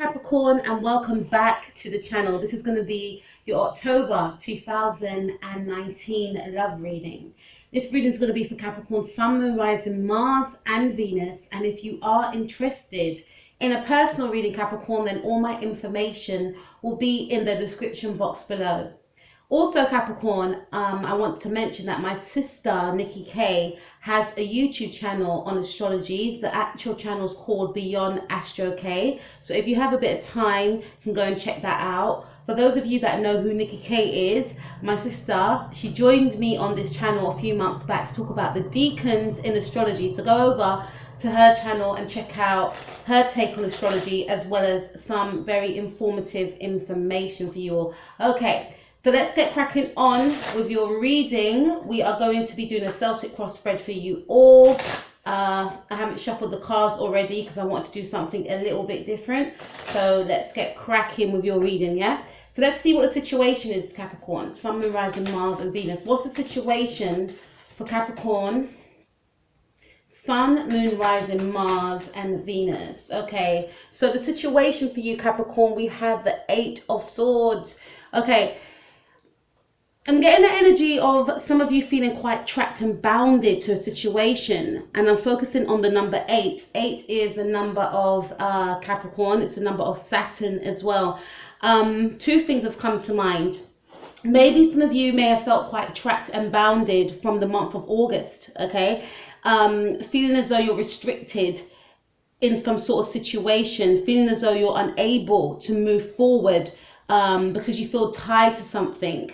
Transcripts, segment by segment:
Capricorn, and welcome back to the channel. This is going to be your October 2019 love reading. This reading is going to be for Capricorn Sun, Moon, Rising, Mars and Venus. And if you are interested in a personal reading, Capricorn, then all my information will be in the description box below. Also, Capricorn, I want to mention that my sister, Nikki K, has a YouTube channel on astrology. The actual channel is called Beyond Astro K. So if you have a bit of time, you can go and check that out. For those of you that know who Nikki K is, my sister, she joined me on this channel a few months back to talk about the decans in astrology. So go over to her channel and check out her take on astrology, as well as some very informative information for you all. Okay. So let's get cracking on with your reading. We are going to be doing a Celtic cross spread for you all. I haven't shuffled the cards already because I want to do something a little bit different. So let's get cracking with your reading, yeah? So let's see what the situation is, Capricorn. Sun, Moon, Rising, Mars and Venus. What's the situation for Capricorn? Sun, Moon, Rising, Mars and Venus. Okay, so the situation for you, Capricorn, we have the 8 of Swords. Okay. I'm getting the energy of some of you feeling quite trapped and bounded to a situation, and I'm focusing on the number 8. 8 is the number of Capricorn. It's the number of Saturn as well. Two things have come to mind. Maybe some of you may have felt quite trapped and bounded from the month of August, okay? Feeling as though you're restricted in some sort of situation, feeling as though you're unable to move forward because you feel tied to something.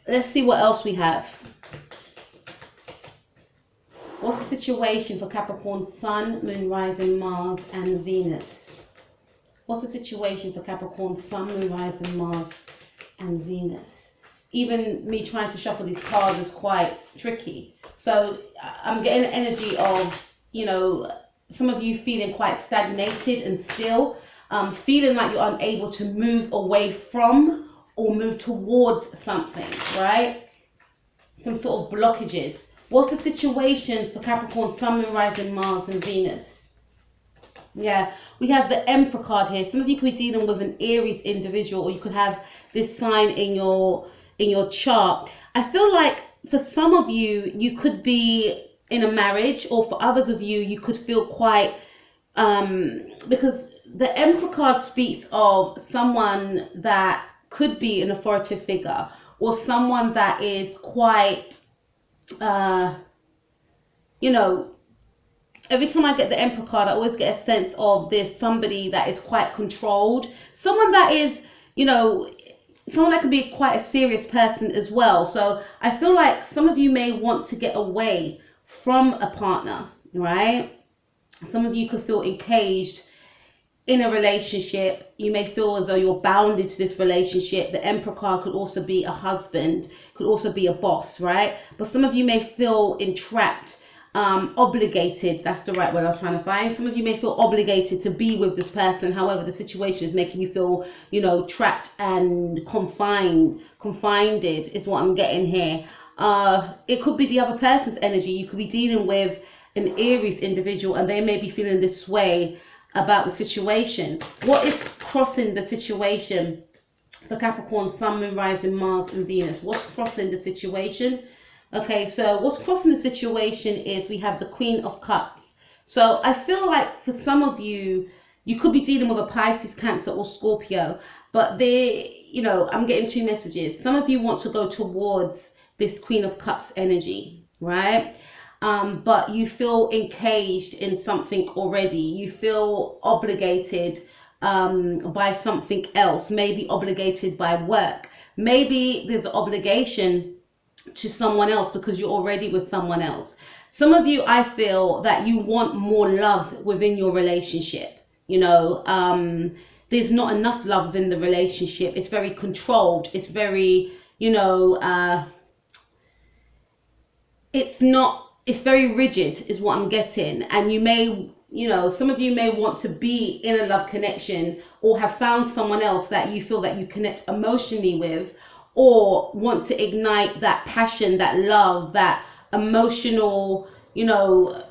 Let's see what else we have. What's the situation for Capricorn Sun, Moon, Rising, Mars and Venus? What's the situation for Capricorn Sun, Moon, Rising, Mars and Venus? Even me trying to shuffle these cards is quite tricky. So I'm getting the energy of, you know, some of you feeling quite stagnated and still, feeling like you're unable to move away from or move towards something, right? Some sort of blockages. What's the situation for Capricorn, Sun, Moon, Rising, Mars and Venus? Yeah, we have the Emperor card here. Some of you could be dealing with an Aries individual, or you could have this sign in your chart. I feel like for some of you, you could be in a marriage, or for others of you, you could feel quite, because the Emperor card speaks of someone that could be an authoritative figure, or someone that is quite, you know, every time I get the Emperor card, I always get a sense of there's somebody that is quite controlled, someone that is, you know, someone that can be quite a serious person as well. So I feel like some of you may want to get away from a partner, right? Some of you could feel encaged in a relationship. You may feel as though you're bounded to this relationship. The Emperor card could also be a husband, could also be a boss, right? But some of you may feel entrapped, obligated. That's the right word I was trying to find. Some of you may feel obligated to be with this person. However, the situation is making you feel, you know, trapped and confined is what I'm getting here. It could be the other person's energy. You could be dealing with an Aries individual and they may be feeling this way about the situation. What is crossing the situation for Capricorn, Sun, Moon, Rising, Mars and Venus? What's crossing the situation? Okay, so what's crossing the situation is we have the Queen of Cups. So I feel like for some of you, you could be dealing with a Pisces, Cancer or Scorpio, but they, you know, I'm getting two messages. Some of you want to go towards this Queen of Cups energy, right? But you feel encaged in something already. You feel obligated by something else, maybe obligated by work. Maybe there's an obligation to someone else because you're already with someone else. Some of you, I feel that you want more love within your relationship. You know, there's not enough love within the relationship. It's very controlled. It's very, you know, it's very rigid is what I'm getting. And you may, you know, some of you may want to be in a love connection or have found someone else that you feel that you connect emotionally with, or want to ignite that passion, that love, that emotional, you know,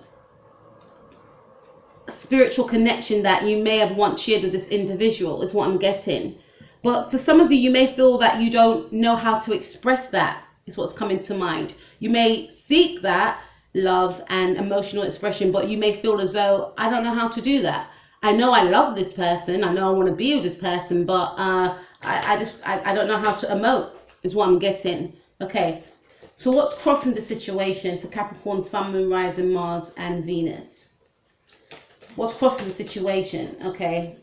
spiritual connection that you may have once shared with this individual, is what I'm getting. But for some of you, you may feel that you don't know how to express that, is what's coming to mind. You may seek that love and emotional expression, but you may feel as though, I don't know how to do that. I know I love this person, I know I want to be with this person, but I don't know how to emote, is what I'm getting. Okay, so what's crossing the situation for Capricorn, Sun, Moon, Rising, Mars, and Venus? What's crossing the situation? Okay,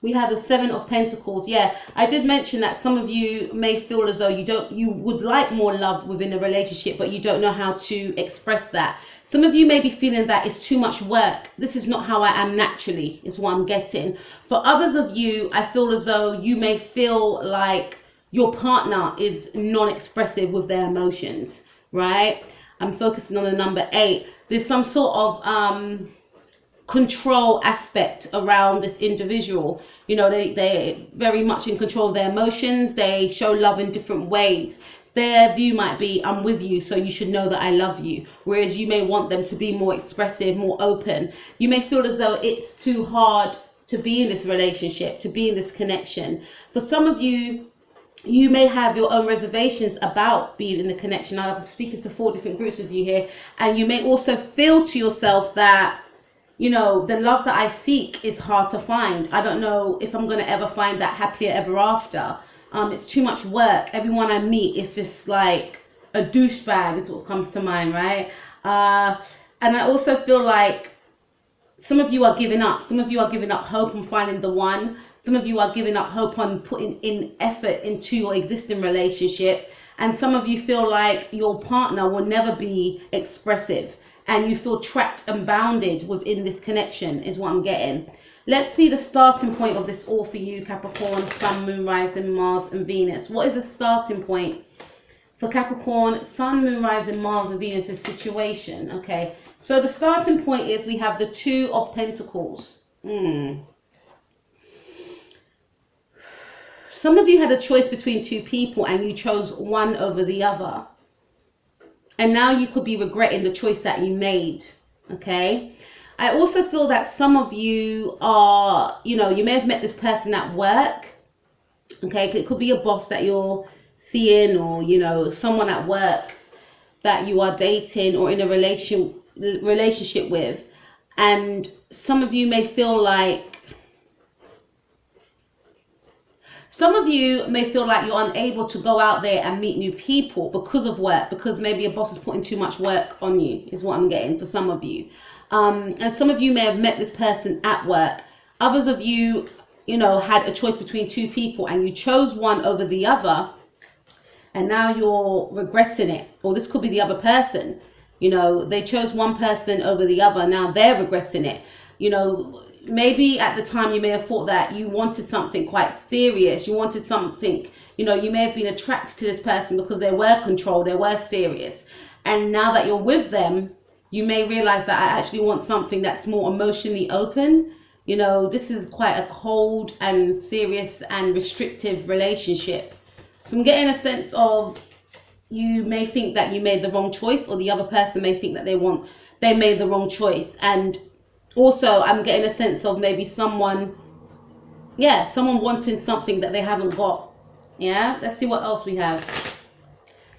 we have the Seven of Pentacles. Yeah, I did mention that some of you may feel as though you would like more love within a relationship, but you don't know how to express that. Some of you may be feeling that it's too much work. This is not how I am naturally, is what I'm getting. For others of you, I feel as though you may feel like your partner is non-expressive with their emotions, right? I'm focusing on the number 8. There's some sort of control aspect around this individual. You know, they're very much in control of their emotions. They show love in different ways. Their view might be, I'm with you, so you should know that I love you. Whereas you may want them to be more expressive, more open. You may feel as though it's too hard to be in this relationship, to be in this connection. For some of you, you may have your own reservations about being in the connection. I'm speaking to 4 different groups of you here. And you may also feel to yourself that, you know, the love that I seek is hard to find. I don't know if I'm going to ever find that happier ever after. It's too much work. Everyone I meet is just like a douchebag, is what comes to mind, right? And I also feel like some of you are giving up. Some of you are giving up hope on finding the one. Some of you are giving up hope on putting in effort into your existing relationship. And some of you feel like your partner will never be expressive. And you feel trapped and bounded within this connection, is what I'm getting. Let's see the starting point of this all for you, Capricorn, Sun, Moon, Rising, Mars, and Venus. What is the starting point for Capricorn, Sun, Moon, Rising, Mars, and Venus' situation? Okay, so the starting point is we have the 2 of Pentacles. Some of you had a choice between 2 people and you chose one over the other. And now you could be regretting the choice that you made, okay? I also feel that some of you are, you know, you may have met this person at work, okay? It could be a boss that you're seeing, or, you know, someone at work that you are dating or in a relationship with. And some of you may feel like, you're unable to go out there and meet new people because of work, because maybe a boss is putting too much work on you, is what I'm getting for some of you. And some of you may have met this person at work. Others of you, you know, had a choice between 2 people and you chose one over the other. And now you're regretting it. Or this could be the other person. You know, they chose one person over the other. Now they're regretting it. You know, maybe at the time you may have thought that you wanted something quite serious. You wanted something, you know, you may have been attracted to this person because they were controlled, they were serious. And now that you're with them, you may realize that I actually want something that's more emotionally open. You know, this is quite a cold and serious and restrictive relationship. So I'm getting a sense of, you may think that you made the wrong choice, or the other person may think that they made the wrong choice. And also I'm getting a sense of maybe someone wanting something that they haven't got. Yeah, let's see what else we have.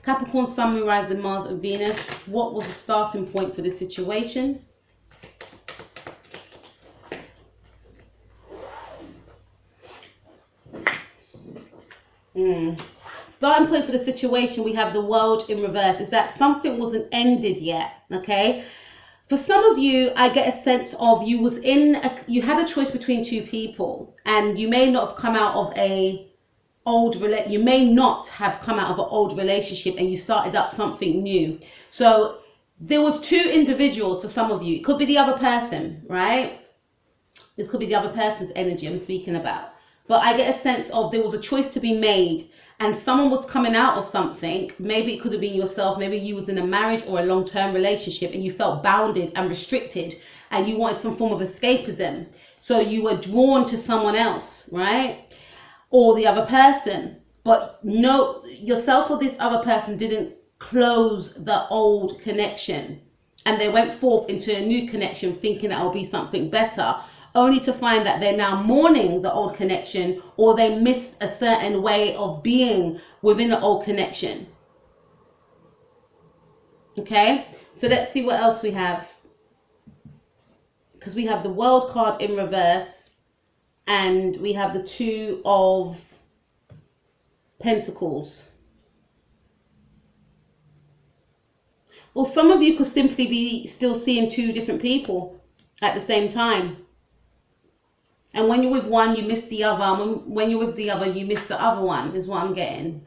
Capricorn, Sun, Moon, Rising, Mars, and Venus. What was the starting point for this situation? Starting point for the situation, we have the World in reverse. Is that something wasn't ended yet, okay? For some of you, I get a sense of you had a choice between 2 people, and you may not have come out of an old relationship and you started up something new. So there was 2 individuals for some of you. It could be the other person, right? This could be the other person's energy I'm speaking about. But I get a sense of there was a choice to be made, and someone was coming out of something. Maybe it could have been yourself. Maybe you was in a marriage or a long-term relationship and you felt bounded and restricted and you wanted some form of escapism. So you were drawn to someone else, right? Or the other person. But no, yourself or this other person didn't close the old connection. and they went forth into a new connection thinking that will be something better, only to find that they're now mourning the old connection, or they miss a certain way of being within the old connection. Okay, so let's see what else we have, because we have the World card in reverse and we have the Two of Pentacles. Well, some of you could simply be still seeing two different people at the same time. And when you're with one, you miss the other. When you're with the other, you miss the other one, is what I'm getting.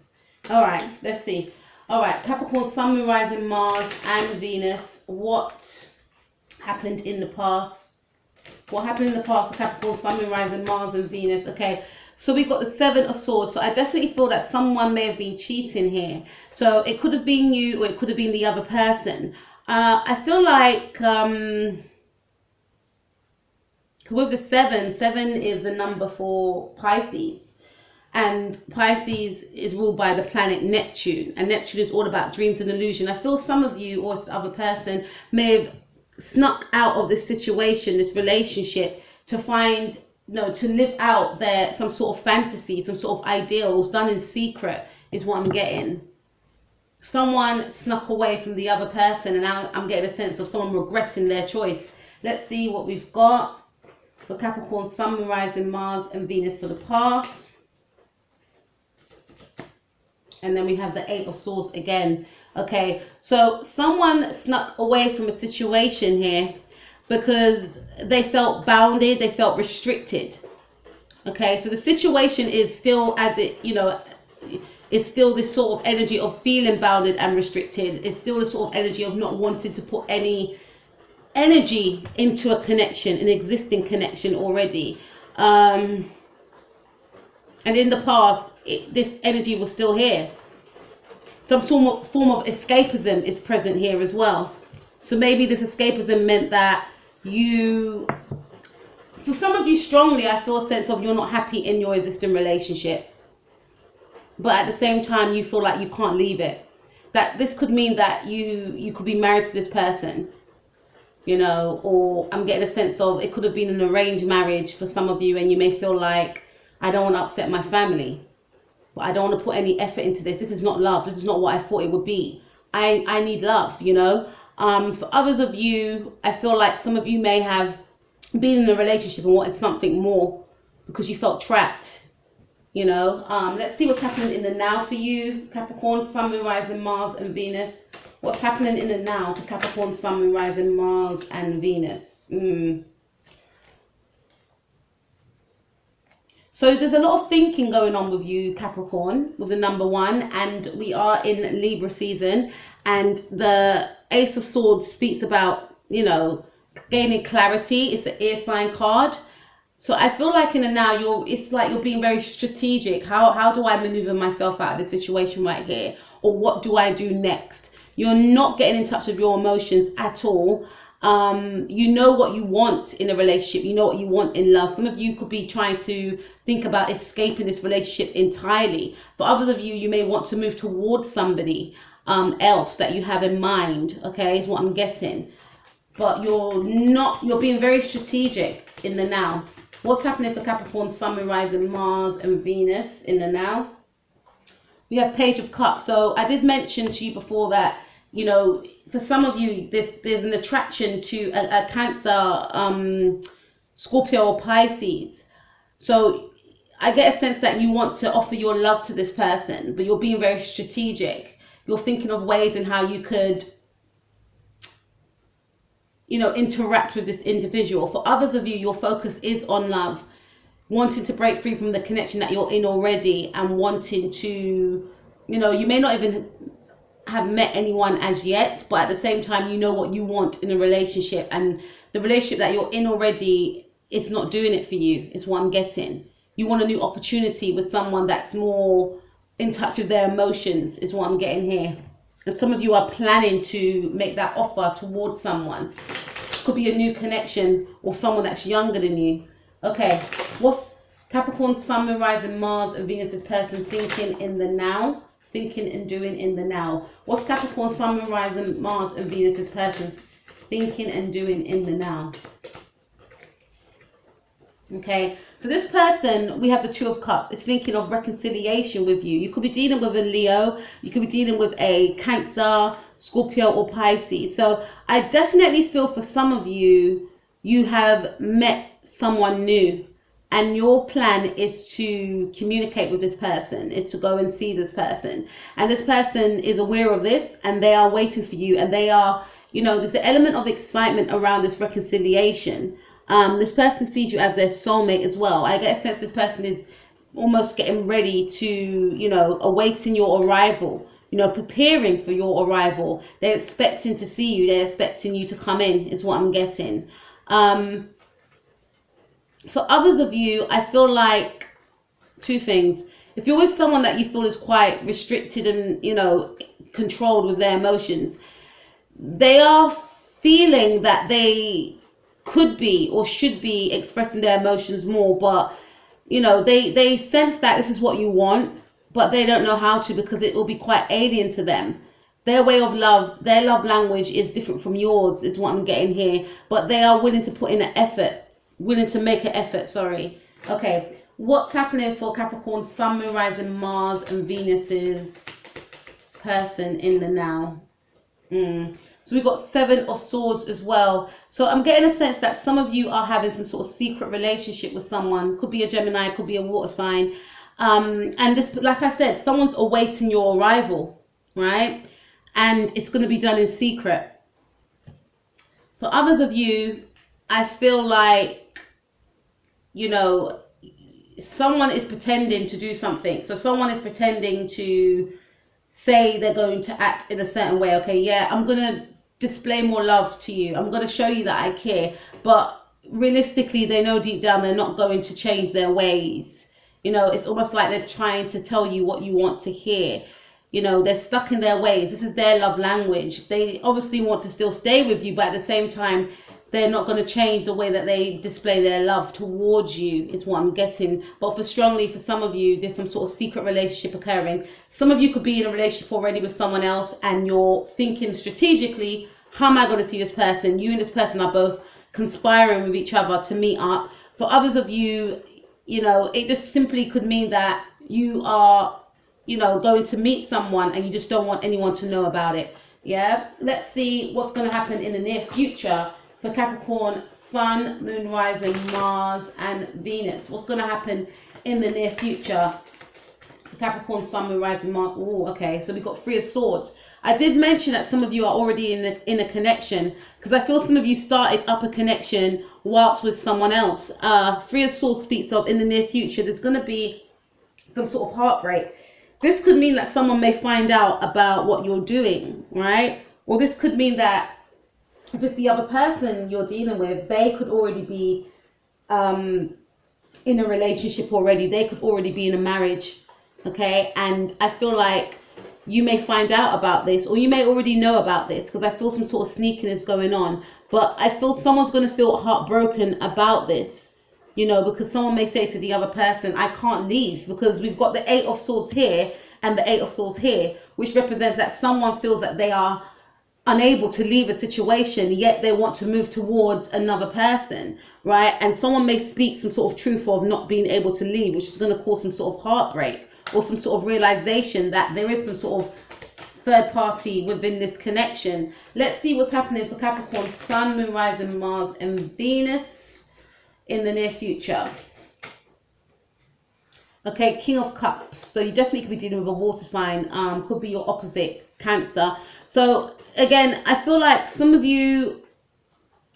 All right, let's see. All right, Capricorn, Sun, Moon, Rising, Mars, and Venus. What happened in the past? What happened in the past for Capricorn, Sun, Moon, Rising, Mars, and Venus? Okay, so we've got the Seven of Swords. So I definitely feel that someone may have been cheating here. So it could have been you, or it could have been the other person. I feel like with the seven is the number for Pisces. And Pisces is ruled by the planet Neptune. And Neptune is all about dreams and illusion. I feel some of you, or this other person, may have snuck out of this situation, this relationship, to find, to live out some sort of fantasy, some sort of ideals done in secret, is what I'm getting. Someone snuck away from the other person, and now I'm getting a sense of someone regretting their choice. Let's see what we've got for Capricorn, Sun, Moon, Rising, Mars, and Venus for the past. And then we have the Eight of Swords again. Okay, so someone snuck away from a situation here because they felt bounded, they felt restricted. Okay, so the situation is still as it, it's still this sort of energy of feeling bounded and restricted. It's still the sort of energy of not wanting to put any energy into a connection, an existing connection already. And in the past, this energy was still here. Some form of escapism is present here as well. So maybe this escapism meant that for some of you strongly, I feel a sense of you're not happy in your existing relationship. But at the same time, you feel like you can't leave it. That this could mean that you could be married to this person, or I'm getting a sense of it could have been an arranged marriage for some of you, and you may feel like, I don't want to upset my family, but I don't want to put any effort into this. This is not love. This is not what I thought it would be. I need love, For others of you, I feel like some of you may have been in a relationship and wanted something more because you felt trapped, Let's see what's happening in the now for you, Capricorn, Sun, Moon, Rising, Mars, and Venus. What's happening in the now for Capricorn, Sun, Moon, Rising, Mars, and Venus? So there's a lot of thinking going on with you, Capricorn, with the number 1, and we are in Libra season, and the Ace of Swords speaks about, gaining clarity. It's an air sign card. So I feel like in the now, it's like you're being very strategic. How do I maneuver myself out of this situation right here? Or what do I do next? You're not getting in touch with your emotions at all. You know what you want in a relationship. You know what you want in love. Some of you could be trying to think about escaping this relationship entirely. For others of you, you may want to move towards somebody else that you have in mind. Okay, is what I'm getting. But you're being very strategic in the now. What's happening for Capricorn, Sun, Moon, Rising, Mars, and Venus in the now? We have Page of Cups. So I did mention to you before that, for some of you, there's an attraction to a Cancer, Scorpio, or Pisces. So I get a sense that you want to offer your love to this person, but you're being very strategic. You're thinking of ways in how you could, interact with this individual. For others of you, your focus is on love, wanting to break free from the connection that you're in already, and wanting to, you may not even have met anyone as yet, but at the same time, you know what you want in a relationship, and the relationship that you're in already is not doing it for you, is what I'm getting. You want a new opportunity with someone that's more in touch with their emotions, is what I'm getting here. And some of you are planning to make that offer towards someone. Could be a new connection or someone that's younger than you. Okay, what's Capricorn, Sun, Moon, Rising, Mars, and Venus's person thinking in the now? Thinking and doing in the now. What's Capricorn, Sun, Moon, Rising, Mars, and Venus's person thinking and doing in the now. Okay, so this person, we have the Two of Cups, is thinking of reconciliation with you. You could be dealing with a Leo, you could be dealing with a Cancer, Scorpio, or Pisces. So I definitely feel for some of you, you have met someone new, and your plan is to communicate with this person, is to go and see this person. And this person is aware of this, and they are waiting for you, and they are, you know, there's an element of excitement around this reconciliation. This person sees you as their soulmate as well. I get a sense this person is almost getting ready to, you know, awaiting your arrival, you know, preparing for your arrival. They're expecting to see you. They're expecting you to come in, is what I'm getting. For others of you, I feel like two things. If you're with someone that you feel is quite restricted and, you know, controlled with their emotions, they are feeling that they could be or should be expressing their emotions more, but you know, they sense that this is what you want, but they don't know how to, because it will be quite alien to them. Their way of love, their love language is different from yours, is what I'm getting here, but they are willing to put in an effort, willing to make an effort, sorry. Okay, what's happening for Capricorn Sun, Moon, Rising, Mars and Venus's person in the now? So we've got Seven of Swords as well. So I'm getting a sense that some of you are having some sort of secret relationship with someone. Could be a Gemini, could be a water sign. And this, like I said, someone's awaiting your arrival, right? And it's going to be done in secret. For others of you, I feel like, you know, someone is pretending to do something. So someone is pretending to say they're going to act in a certain way. Okay, yeah, I'm going to display more love to you. I'm going to show you that I care. But realistically, they know deep down they're not going to change their ways. You know, it's almost like they're trying to tell you what you want to hear. You know, they're stuck in their ways. This is their love language. They obviously want to still stay with you, but at the same time, they're not going to change the way that they display their love towards you, is what I'm getting. But strongly for some of you, there's some sort of secret relationship occurring. Some of you could be in a relationship already with someone else, and you're thinking strategically, how am I going to see this person? You and this person are both conspiring with each other to meet up. For others of you, you know, it just simply could mean that you are, you know, going to meet someone and you just don't want anyone to know about it. Yeah, let's see what's going to happen in the near future for Capricorn Sun, Moon, Rising, Mars and Venus. What's going to happen in the near future for Capricorn Sun, Moon, Rising, Mars? Oh, okay, so we've got Three of Swords. I did mention that some of you are already in a connection, because I feel some of you started up a connection whilst with someone else. Three of Swords speaks of in the near future there's going to be some sort of heartbreak. This could mean that someone may find out about what you're doing, right? Or this could mean that if it's the other person you're dealing with, they could already be in a relationship already. They could already be in a marriage, okay? And I feel like you may find out about this, or you may already know about this, because I feel some sort of sneakiness going on. But I feel someone's going to feel heartbroken about this, you know, because someone may say to the other person, I can't leave, because we've got the Eight of Swords here and the Eight of Swords here, which represents that someone feels that they are unable to leave a situation, yet they want to move towards another person, right? And someone may speak some sort of truth of not being able to leave, which is going to cause some sort of heartbreak or some sort of realization that there is some sort of third party within this connection. Let's see what's happening for Capricorn Sun, Moon, Rising, Mars and Venus in the near future. Okay, King of Cups. So you definitely could be dealing with a water sign. Could be your opposite, Cancer. So again, I feel like some of you,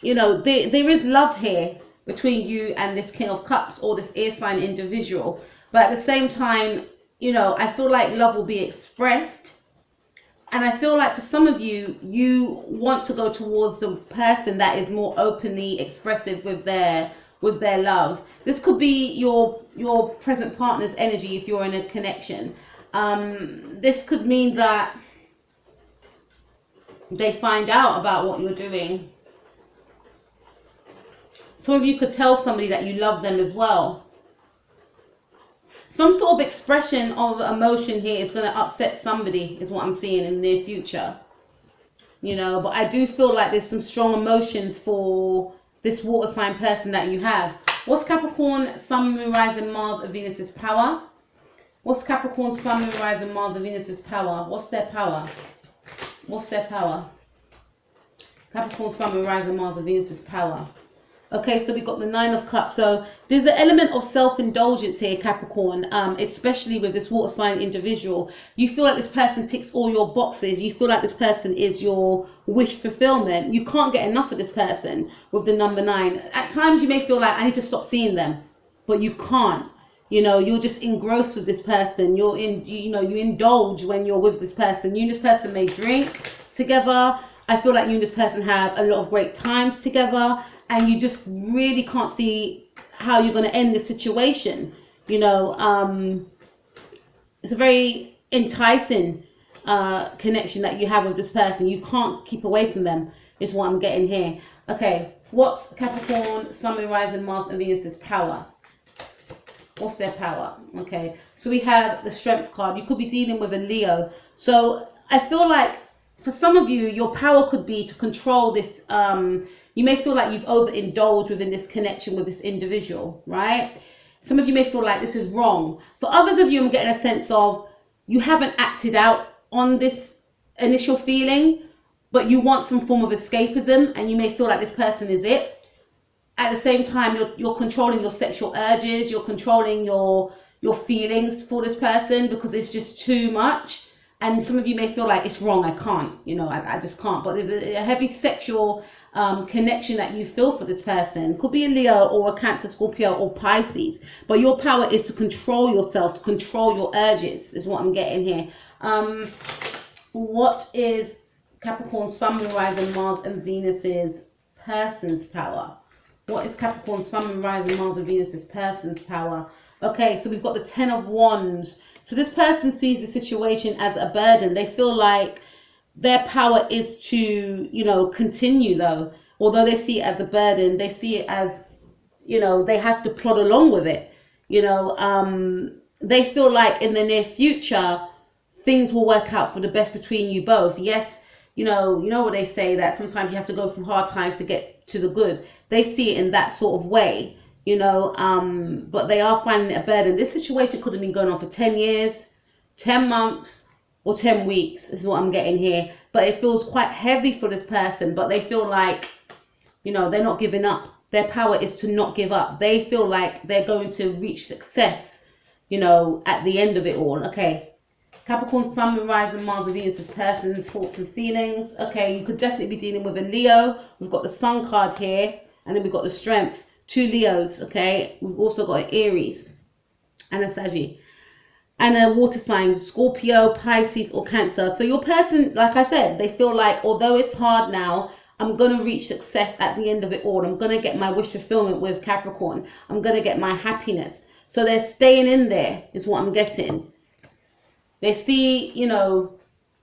you know, there is love here between you and this King of Cups or this air sign individual. But at the same time, you know, I feel like love will be expressed. And I feel like for some of you, you want to go towards the person that is more openly expressive with their love. This could be your present partner's energy if you're in a connection. This could mean that they find out about what you're doing. Some of you could tell somebody that you love them as well. Some sort of expression of emotion here is going to upset somebody, is what I'm seeing in the near future. you know, but I do feel like there's some strong emotions for this water sign person that you have. What's Capricorn, Sun, Moon, Rising, Mars, and Venus's power? What's Capricorn, Sun, Moon, Rising, Mars, and Venus's power? What's their power? What's their power? Capricorn, Sun, Moon, Rising, Mars, and Venus's power. Okay, so we got the Nine of Cups. So there's an element of self-indulgence here, Capricorn, especially with this water sign individual. You feel like this person ticks all your boxes. You feel like this person is your wish fulfillment. You can't get enough of this person with the number 9. At times you may feel like I need to stop seeing them, but you can't. You know, you're just engrossed with this person. You indulge when you're with this person. You and this person may drink together. I feel like you and this person have a lot of great times together. And you just really can't see how you're going to end the situation. You know, it's a very enticing connection that you have with this person. You can't keep away from them, is what I'm getting here. Okay, what's Capricorn, Sun, Moon, Rising, Mars, and Venus's power? What's their power? Okay, so we have the Strength card. You could be dealing with a Leo. So I feel like for some of you, your power could be to control this. You may feel like you've overindulged within this connection with this individual, right? Some of you may feel like this is wrong. For others of you, I'm getting a sense of you haven't acted out on this initial feeling, but you want some form of escapism, and you may feel like this person is it. At the same time, you're controlling your sexual urges, you're controlling your feelings for this person because it's just too much. And some of you may feel like it's wrong, I can't, you know, I just can't. But there's a heavy sexual connection that you feel for this person. Could be a Leo or a Cancer, Scorpio, or Pisces. But your power is to control yourself, to control your urges, is what I'm getting here. What is Capricorn, Sun, Moon, Rising, Mars, and Venus's person's power? What is Capricorn, Sun, Moon, Rising, Mars, and Venus's person's power? Okay, so we've got the 10 of Wands. So this person sees the situation as a burden. They feel like their power is to, you know, continue though. Although they see it as a burden, they see it as, you know, they have to plod along with it. You know, they feel like in the near future, things will work out for the best between you both. Yes, you know what they say, that sometimes you have to go through hard times to get to the good. They see it in that sort of way. You know, but they are finding it a burden. This situation could have been going on for 10 years, 10 months, or 10 weeks is what I'm getting here. But it feels quite heavy for this person, but they feel like, you know, they're not giving up. Their power is to not give up. They feel like they're going to reach success, you know, at the end of it all. Okay, Capricorn, Sun, Moon, Rising, Mars, and Venus' person's thoughts and feelings. Okay, you could definitely be dealing with a Leo. We've got the Sun card here, and then we've got the Strength. 2 Leos, okay? We've also got an Aries and a Sagittarius. And a water sign, Scorpio, Pisces, or Cancer. So your person, like I said, they feel like, although it's hard now, I'm going to reach success at the end of it all. I'm going to get my wish fulfillment with Capricorn. I'm going to get my happiness. So they're staying in there, is what I'm getting. They see, you know,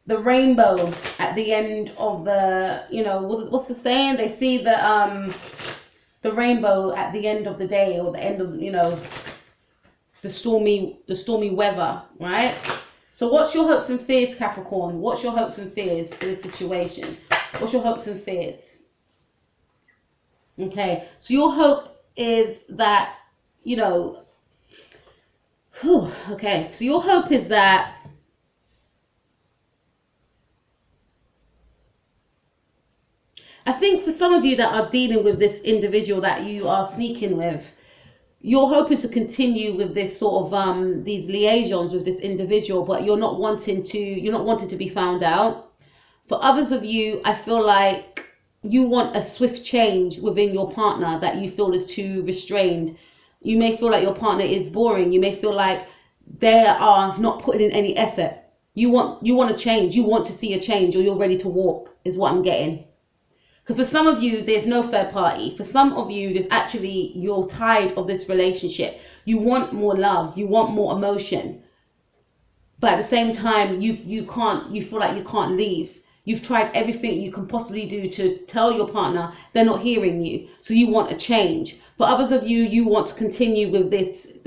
the rainbow at the end of the, you know, what's the saying? They see the rainbow at the end of the day, or the end of, you know, the stormy weather, right? So what's your hopes and fears, Capricorn? What's your hopes and fears for this situation? What's your hopes and fears? Okay, so your hope is that, you know, okay, so your hope is that I think for some of you that are dealing with this individual that you are sneaking with, you're hoping to continue with this sort of these liaisons with this individual, but you're not wanting to be found out. For others of you, I feel like you want a swift change within your partner that you feel is too restrained. You may feel like your partner is boring. You may feel like they are not putting in any effort. You want to change. You want to see a change, or you're ready to walk, is what I'm getting. Because for some of you, there's no third party. For some of you, there's actually, you're tired of this relationship. You want more love. You want more emotion. But at the same time, you feel like you can't leave. You've tried everything you can possibly do to tell your partner, they're not hearing you. So you want a change. For others of you, you want to continue with this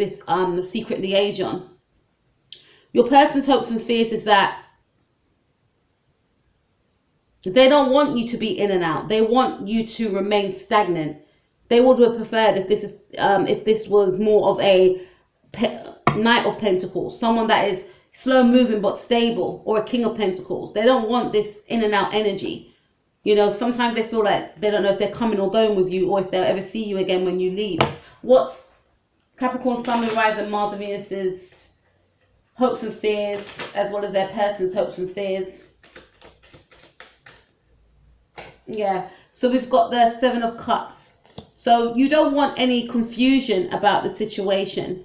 secret liaison. Your person's hopes and fears is that They don't want you to be in and out. They want you to remain stagnant. They would have preferred if this was more of a Knight of Pentacles, someone that is slow moving but stable, or a King of Pentacles. They don't want this in and out energy. You know, sometimes they feel like they don't know if they're coming or going with you, or if they'll ever see you again when you leave. What's Capricorn Sun, Moon, Rising, Mars, and Venus's hopes and fears, as well as their person's hopes and fears? Yeah, so we've got the Seven of Cups. So you don't want any confusion about the situation.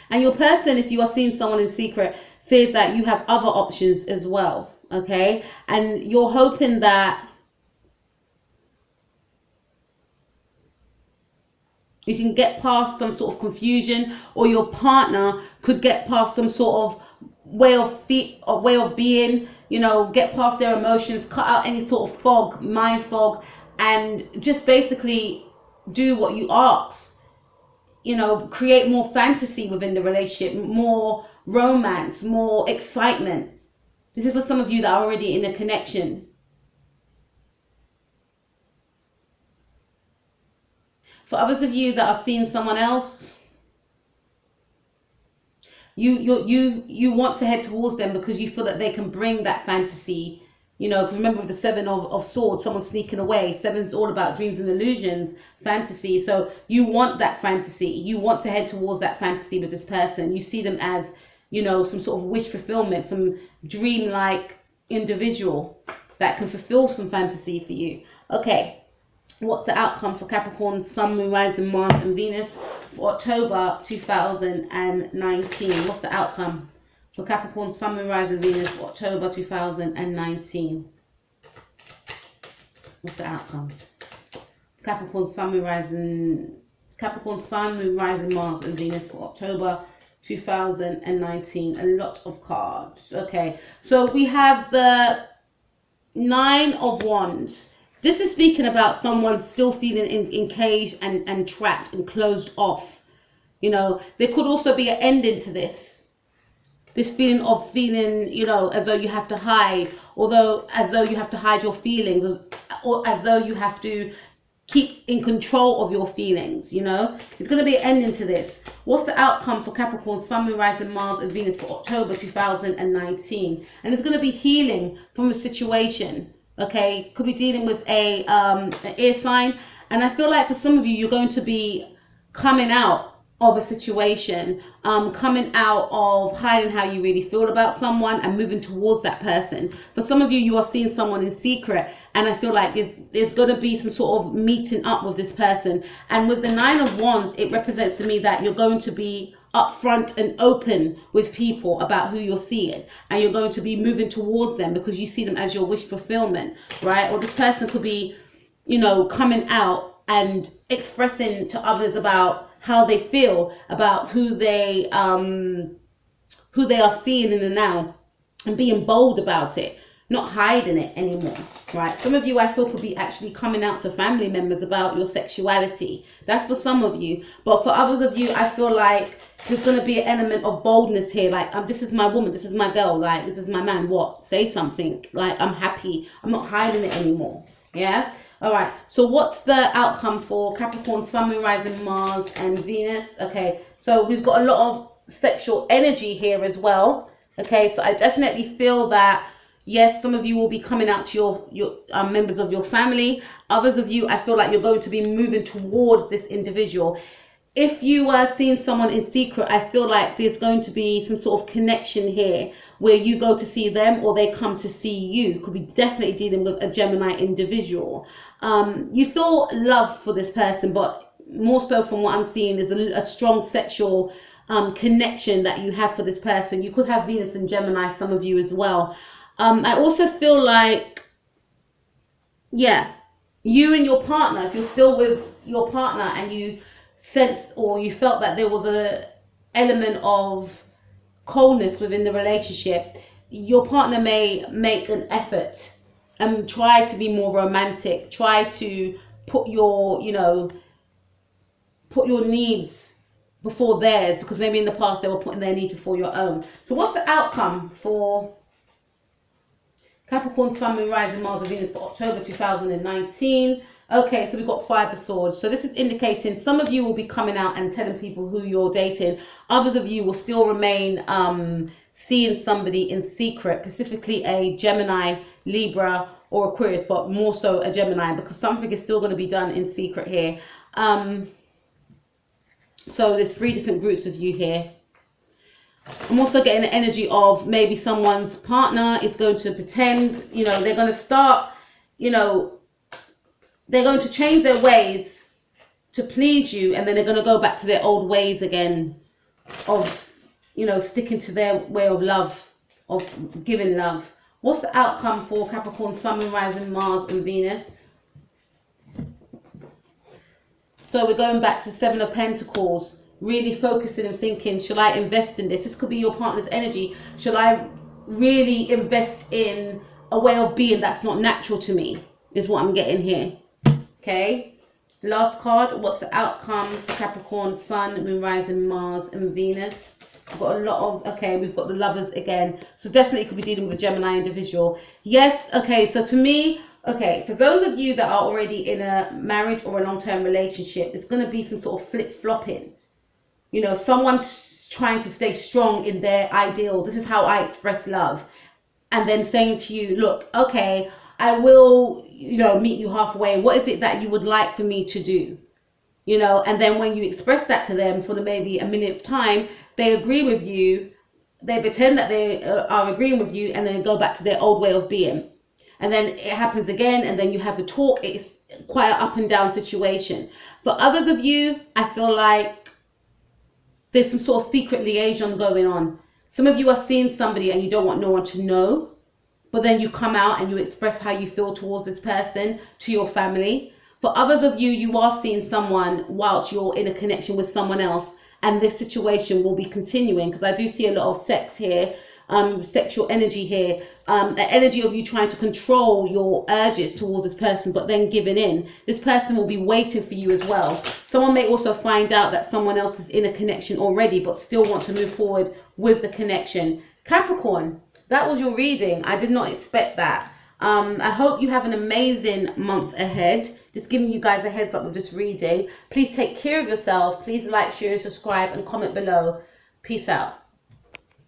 And your person, if you are seeing someone in secret, fears that you have other options as well, okay? And you're hoping that you can get past some sort of confusion, or your partner could get past some sort of way of being, you know, get past their emotions, cut out any sort of fog, mind fog, and just basically do what you ask. You know, create more fantasy within the relationship, more romance, more excitement. This is for some of you that are already in a connection. For others of you that are seeing someone else, you want to head towards them because you feel that they can bring that fantasy. You know, because remember with the Seven of Swords, someone sneaking away. Seven's all about dreams and illusions, fantasy. So you want that fantasy. You want to head towards that fantasy with this person. You see them as, you know, some sort of wish fulfillment, some dream-like individual that can fulfill some fantasy for you. Okay, what's the outcome for Capricorn, Sun, Moon, Rising, Mars, and Venus for October 2019? What's the outcome for Capricorn, Sun, Moon, Rising, Venus for October 2019? What's the outcome? Capricorn, Sun, Moon, Rising, Mars, and Venus for October 2019. A lot of cards. Okay, so we have the Nine of Wands. This is speaking about someone still feeling encaged and trapped and closed off. You know, there could also be an ending to this. This feeling of feeling, you know, as though you have to hide, as though you have to hide your feelings, or as though you have to keep in control of your feelings, you know. It's going to be an ending to this. What's the outcome for Capricorn, Sun, Moon, Rising, Mars, and Venus for October 2019? And it's going to be healing from a situation, okay? Could be dealing with an air sign. And I feel like for some of you, you're going to be coming out of a situation, coming out of hiding how you really feel about someone and moving towards that person. For some of you, you are seeing someone in secret, and I feel like there's going to be some sort of meeting up with this person. And with the Nine of Wands, it represents to me that you're going to be upfront and open with people about who you're seeing, and you're going to be moving towards them because you see them as your wish fulfillment, right? Or this person could be, you know, coming out and expressing to others about how they feel about who they are seeing in the now, and being bold about it, not hiding it anymore, right? Some of you, I feel, could be actually coming out to family members about your sexuality. That's for some of you. But for others of you, I feel like there's going to be an element of boldness here. Like, this is my woman, this is my girl, like, this is my man. What? Say something. Like, I'm happy. I'm not hiding it anymore. Yeah? All right, so what's the outcome for Capricorn, Sun, Moon, Rising, Mars, and Venus? Okay, so we've got a lot of sexual energy here as well. Okay, so I definitely feel that, yes, some of you will be coming out to your members of your family. Others of you, I feel like you're going to be moving towards this individual. If you are seeing someone in secret, I feel like there's going to be some sort of connection here where you go to see them or they come to see you. Could be definitely dealing with a Gemini individual. You feel love for this person, but more so from what I'm seeing is a strong sexual connection that you have for this person. You could have Venus and Gemini, some of you as well. I also feel like, yeah, you and your partner, if you're still with your partner and you sensed or you felt that there was a element of coldness within the relationship, your partner may make an effort and try to be more romantic, try to put your, you know, put your needs before theirs, because maybe in the past they were putting their needs before your own. So what's the outcome for Capricorn Sun, Moon, Rising, Mars, and Venus for October 2019? Okay, so we've got Five of Swords. So this is indicating some of you will be coming out and telling people who you're dating. Others of you will still remain seeing somebody in secret, specifically a Gemini, Libra, or Aquarius, but more so a Gemini, because something is still going to be done in secret here. So there's 3 different groups of you here. I'm also getting the energy of maybe someone's partner is going to pretend, you know, they're going to start, you know, they're going to change their ways to please you, and then they're going to go back to their old ways again of, you know, sticking to their way of love, of giving love. What's the outcome for Capricorn Sun, Moon, Rising, Mars, and Venus? So we're going back to 7 of Pentacles, really focusing and thinking, should I invest in this? This could be your partner's energy. Should I really invest in a way of being that's not natural to me, is what I'm getting here. Okay, last card. What's the outcome for Capricorn Sun, Moon, Rising, Mars, and Venus? We've got a lot of, okay, we've got the Lovers again. So definitely could be dealing with a Gemini individual. Yes, okay, so to me, okay, for those of you that are already in a marriage or a long-term relationship, it's going to be some sort of flip-flopping. You know, someone's trying to stay strong in their ideal. This is how I express love. And then saying to you, look, okay, I will, you know, meet you halfway. What is it that you would like for me to do? You know, and then when you express that to them for maybe a minute of time, they agree with you. They pretend that they are agreeing with you, and then go back to their old way of being. And then it happens again, and then you have the talk. It's quite an up and down situation. For others of you, I feel like there's some sort of secret liaison going on. Some of you are seeing somebody and you don't want no one to know, but then you come out and you express how you feel towards this person to your family. For others of you, you are seeing someone whilst you're in a connection with someone else, and this situation will be continuing, because I do see a lot of sex here, sexual energy here, an energy of you trying to control your urges towards this person, but then giving in. This person will be waiting for you as well. Someone may also find out that someone else is in a connection already, but still want to move forward with the connection. Capricorn, that was your reading. I did not expect that. I hope you have an amazing month ahead. Just giving you guys a heads up with this reading. Please take care of yourself. Please like, share, subscribe, and comment below. Peace out.